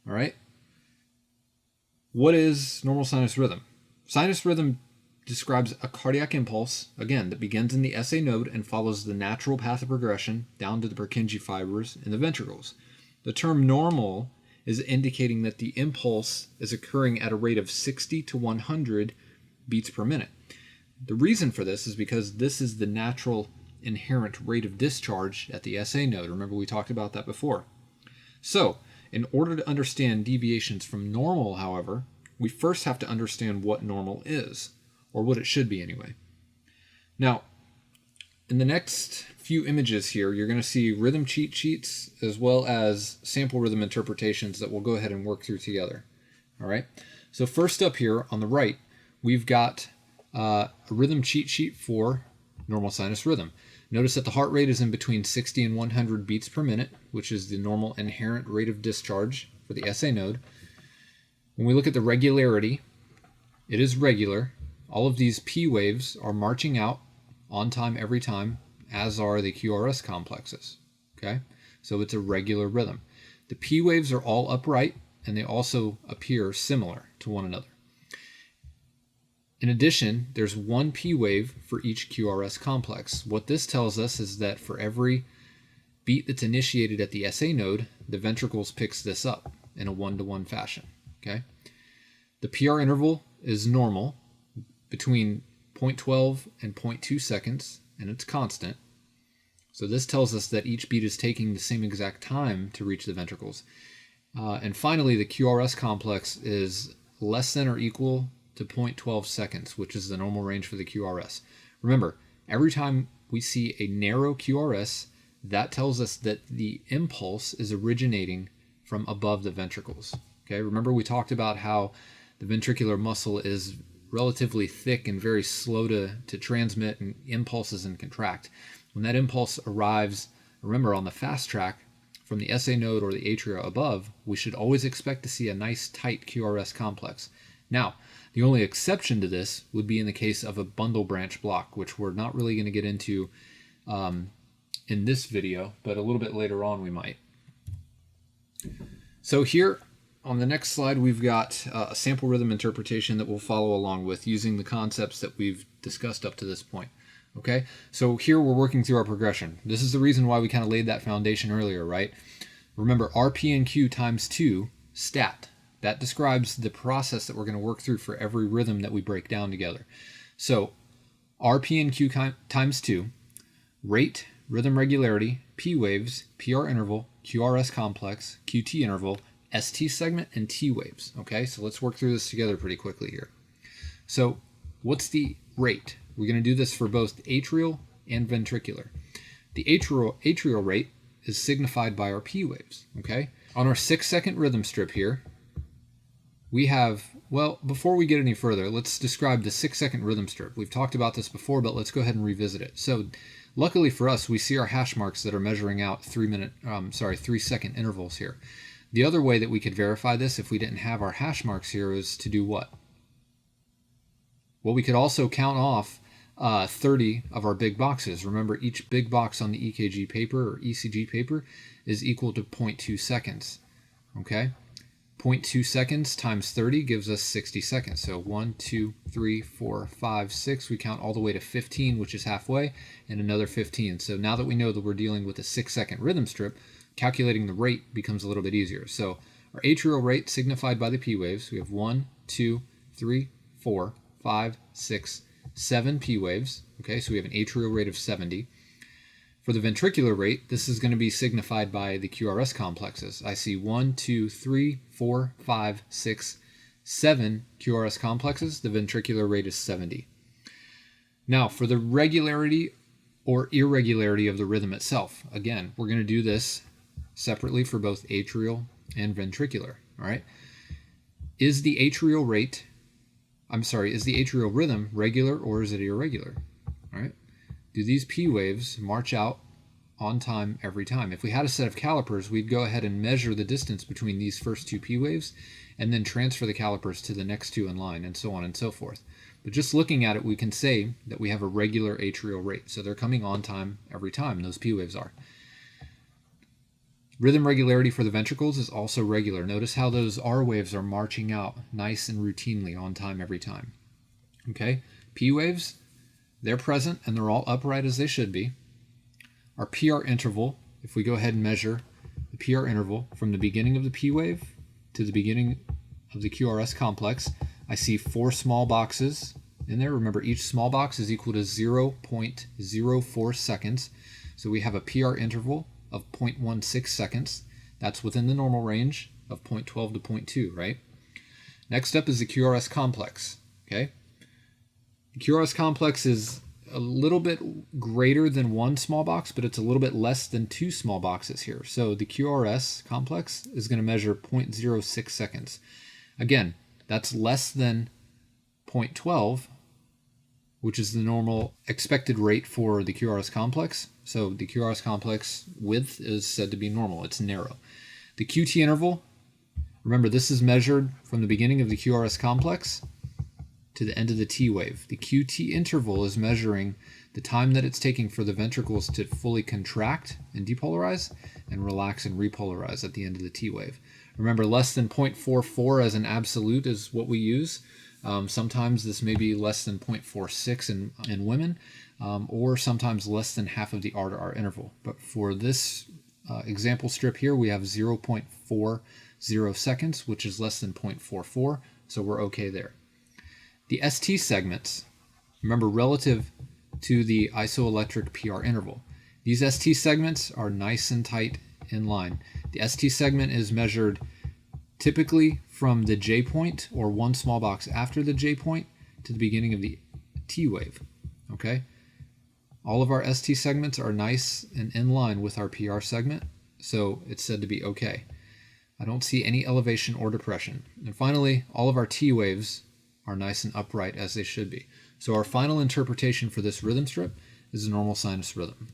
All right. What is normal sinus rhythm? Sinus rhythm describes a cardiac impulse, again, that begins in the SA node and follows the natural path of progression down to the Purkinje fibers in the ventricles. The term normal is indicating that the impulse is occurring at a rate of 60 to 100 beats per minute. The reason for this is because this is the natural inherent rate of discharge at the SA node. Remember, we talked about that before. So, in order to understand deviations from normal, however, we first have to understand what normal is, or what it should be anyway. Now, in the next few images here, you're going to see rhythm cheat sheets as well as sample rhythm interpretations that we'll go ahead and work through together. All right. So first up here on the right, we've got a rhythm cheat sheet for normal sinus rhythm. Notice that the heart rate is in between 60 and 100 beats per minute, which is the normal inherent rate of discharge for the SA node. When we look at the regularity, it is regular. All of these P waves are marching out on time every time, as are the QRS complexes. Okay, so it's a regular rhythm. The P waves are all upright, and they also appear similar to one another. In addition, there's one P wave for each QRS complex. What this tells us is that for every beat that's initiated at the SA node, the ventricles picks this up in a 1-to-1 fashion. Okay, the PR interval is normal between 0.12 and 0.2 seconds, and it's constant. So this tells us that each beat is taking the same exact time to reach the ventricles. And finally, the QRS complex is less than or equal to 0.12 seconds, which is the normal range for the QRS. Remember, every time we see a narrow QRS, that tells us that the impulse is originating from above the ventricles. Okay, remember we talked about how the ventricular muscle is relatively thick and very slow to transmit and impulses and contract. When that impulse arrives, remember, on the fast track from the SA node or the atria above, we should always expect to see a nice tight QRS complex. Now, the only exception to this would be in the case of a bundle branch block, which we're not really going to get into in this video, but a little bit later on we might. So here on the next slide, we've got a sample rhythm interpretation that we'll follow along with using the concepts that we've discussed up to this point. Okay, so here we're working through our progression. This is the reason why we kind of laid that foundation earlier, right? Remember, RP and Q times 2, stat. That describes the process that we're going to work through for every rhythm that we break down together. So RP and Q times 2, rate, rhythm regularity, P waves, PR interval, QRS complex, QT interval, ST segment, and T waves. Okay, so let's work through this together pretty quickly here. So what's the rate? We're going to do this for both atrial and ventricular. The atrial rate is signified by our P waves. Okay, on our 6-second rhythm strip here, we have, well, before we get any further, let's describe the 6-second rhythm strip. We've talked about this before, but let's go ahead and revisit it. So luckily for us, we see our hash marks that are measuring out 3-second intervals here. The other way that we could verify this if we didn't have our hash marks here is to do what? Well, we could also count off 30 of our big boxes. Remember, each big box on the EKG paper or ECG paper is equal to 0.2 seconds. Okay? 0.2 seconds times 30 gives us 60 seconds. So 1, 2, 3, 4, 5, 6. We count all the way to 15, which is halfway, and another 15. So now that we know that we're dealing with a 6-second rhythm strip, calculating the rate becomes a little bit easier. So our atrial rate signified by the P waves, we have 1, 2, 3, 4, 5, 6, 7 P waves. Okay, so we have an atrial rate of 70. For the ventricular rate, this is going to be signified by the QRS complexes. I see 1, 2, 3, 4, 5, 6, 7 QRS complexes. The ventricular rate is 70. Now, for the regularity or irregularity of the rhythm itself, again, we're going to do this separately for both atrial and ventricular. All right. Is the atrial rhythm regular or is it irregular? All right. Do these P waves march out on time every time? If we had a set of calipers, we'd go ahead and measure the distance between these first 2 P waves and then transfer the calipers to the next 2 in line, and so on and so forth. But just looking at it, we can say that we have a regular atrial rate. So they're coming on time every time, those P waves are. Rhythm regularity for the ventricles is also regular. Notice how those R waves are marching out nice and routinely on time every time. Okay, P waves, they're present and they're all upright as they should be. Our PR interval, if we go ahead and measure the PR interval from the beginning of the P wave to the beginning of the QRS complex, I see 4 small boxes in there. Remember, each small box is equal to 0.04 seconds. So we have a PR interval of 0.16 seconds. That's within the normal range of 0.12 to 0.2, right? Next up is the QRS complex, okay? The QRS complex is a little bit greater than 1 small box, but it's a little bit less than 2 small boxes here. So the QRS complex is going to measure 0.06 seconds. Again, that's less than 0.12, which is the normal expected rate for the QRS complex. So the QRS complex width is said to be normal. It's narrow. The QT interval, remember, this is measured from the beginning of the QRS complex to the end of the T wave. The QT interval is measuring the time that it's taking for the ventricles to fully contract and depolarize and relax and repolarize at the end of the T wave. Remember, less than 0.44 as an absolute is what we use. Sometimes this may be less than 0.46 in women, or sometimes less than half of the R to R interval. But for this example strip here, we have 0.40 seconds, which is less than 0.44, so we're okay there. The ST segments, remember, relative to the isoelectric PR interval. These ST segments are nice and tight in line. The ST segment is measured typically from the J point, or 1 small box after the J point, to the beginning of the T wave, okay? All of our ST segments are nice and in line with our PR segment, so it's said to be okay. I don't see any elevation or depression. And finally, all of our T waves are nice and upright as they should be. So our final interpretation for this rhythm strip is a normal sinus rhythm.